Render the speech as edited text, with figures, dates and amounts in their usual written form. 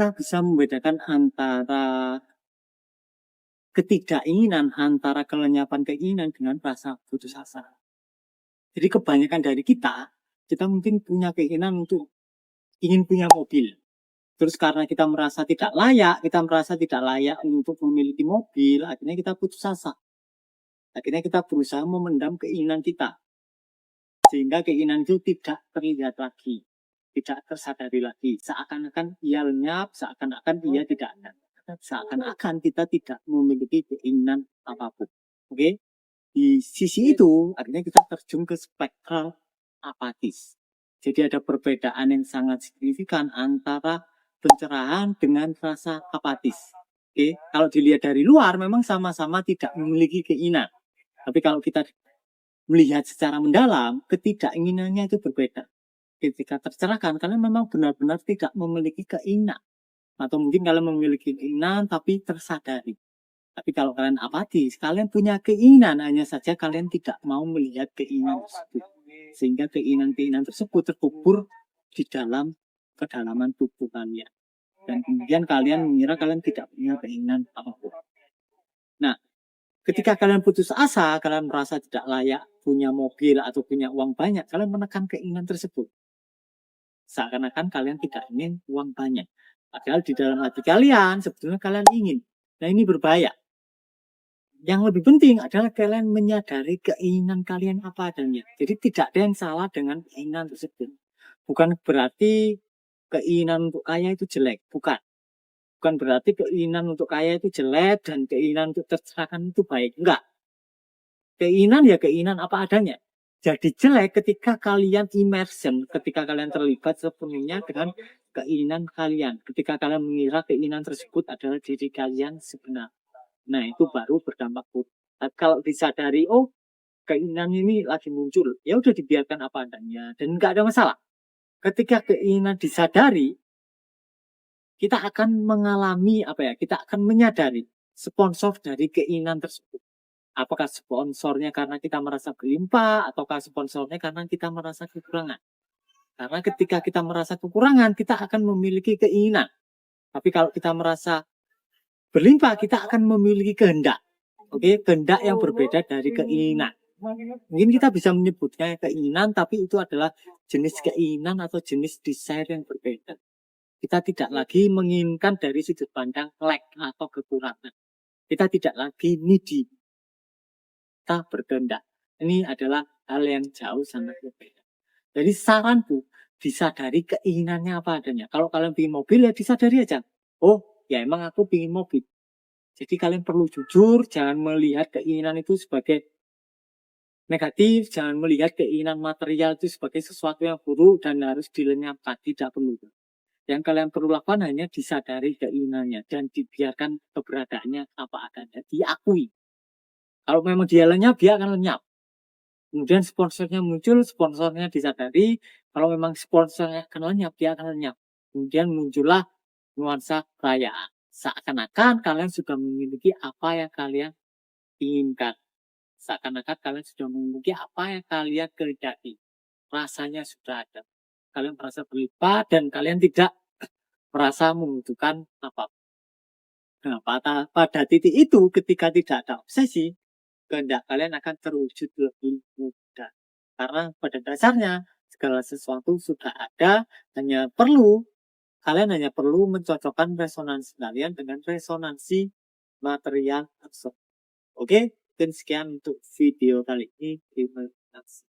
kita bisa membedakan antara ketidakinginan, antara kelenyapan keinginan dengan rasa putus asa. Jadi kebanyakan dari kita mungkin punya keinginan untuk ingin punya mobil. Terus karena kita merasa tidak layak untuk memiliki mobil, akhirnya kita putus asa. Akhirnya kita berusaha memendam keinginan kita. Sehingga keinginan itu tidak terlihat lagi, tidak tersadari lagi. Seakan-akan ia lenyap, seakan-akan ia tidak ada. Seakan-akan kita tidak memiliki keinginan apapun. Oke? Di sisi itu, akhirnya kita terjun ke spektral apatis. Jadi ada perbedaan yang sangat signifikan antara pencerahan dengan rasa apatis. Oke? Kalau dilihat dari luar, memang sama-sama tidak memiliki keinginan. Tapi kalau kita melihat secara mendalam, ketidakinginannya itu berbeda. Ketika tercerahkan, kalian memang benar-benar tidak memiliki keinginan. Atau mungkin kalian memiliki keinginan tapi tersadari. Tapi kalau kalian apatis, kalian punya keinginan, hanya saja kalian tidak mau melihat keinginan tersebut. Sehingga keinginan-keinginan tersebut terkubur di dalam kedalaman tubuh kalian. Dan kemudian kalian mengira kalian tidak punya keinginan apapun. Nah, ketika kalian putus asa, kalian merasa tidak layak punya mobil atau punya uang banyak, kalian menekan keinginan tersebut. Seakan-akan kalian tidak ingin uang banyak. Padahal di dalam hati kalian, sebetulnya kalian ingin. Nah, ini berbahaya. Yang lebih penting adalah kalian menyadari keinginan kalian apa adanya. Jadi tidak ada yang salah dengan keinginan tersebut. Bukan berarti keinginan untuk kaya itu jelek. Bukan. Bukan berarti keinginan untuk kaya itu jelek dan keinginan untuk tercerahkan itu baik. Enggak. Keinginan ya keinginan apa adanya. Jadi jelek ketika kalian immersion, ketika kalian terlibat sepenuhnya dengan keinginan kalian. Ketika kalian mengira keinginan tersebut adalah diri kalian sebenarnya. Nah, itu baru berdampak buruk. Tapi kalau disadari, oh, keinginan ini lagi muncul, ya udah dibiarkan apa adanya dan nggak ada masalah. Ketika keinginan disadari, kita akan mengalami kita akan menyadari sponsor dari keinginan tersebut. Apakah sponsornya karena kita merasa berlimpah, ataukah sponsornya karena kita merasa kekurangan. Karena ketika kita merasa kekurangan, kita akan memiliki keinginan. Tapi kalau kita merasa berlimpah, kita akan memiliki kehendak. Oke, kehendak yang berbeda dari keinginan. Mungkin kita bisa menyebutnya keinginan, tapi itu adalah jenis keinginan atau jenis desire yang berbeda. Kita tidak lagi menginginkan dari sudut pandang lack atau kekurangan. Kita tidak lagi needy. Kita berkehendak. Ini adalah hal yang jauh sangat berbeda. Jadi saranku, disadari keinginannya apa adanya. Kalau kalian ingin mobil, ya disadari aja. Oh, ya emang aku ingin mobil. Jadi kalian perlu jujur, jangan melihat keinginan itu sebagai negatif, jangan melihat keinginan material itu sebagai sesuatu yang buruk dan harus dilenyapkan, tidak perlu. Yang kalian perlu lakukan hanya disadari keinginannya dan dibiarkan keberadaannya apa adanya, diakui. Kalau memang dia lenyap, dia akan lenyap. Kemudian sponsornya muncul, sponsornya disadari, kalau memang sponsornya akan lenyap, dia akan lenyap. Kemudian muncullah nuansa perayaan. Seakan-akan kalian sudah memiliki apa yang kalian inginkan. Seakan-akan kalian sudah memiliki apa yang kalian kehendaki. Rasanya sudah ada. Kalian merasa berlimpah dan kalian tidak merasa membutuhkan apa-apa. Nah, pada titik itu, ketika tidak ada obsesi, kehendak kalian akan terwujud lebih mudah. Karena pada dasarnya, segala sesuatu sudah ada, kalian hanya perlu mencocokkan resonansi kalian dengan resonansi material tersebut. Oke, mungkin sekian untuk video kali ini. Terima kasih.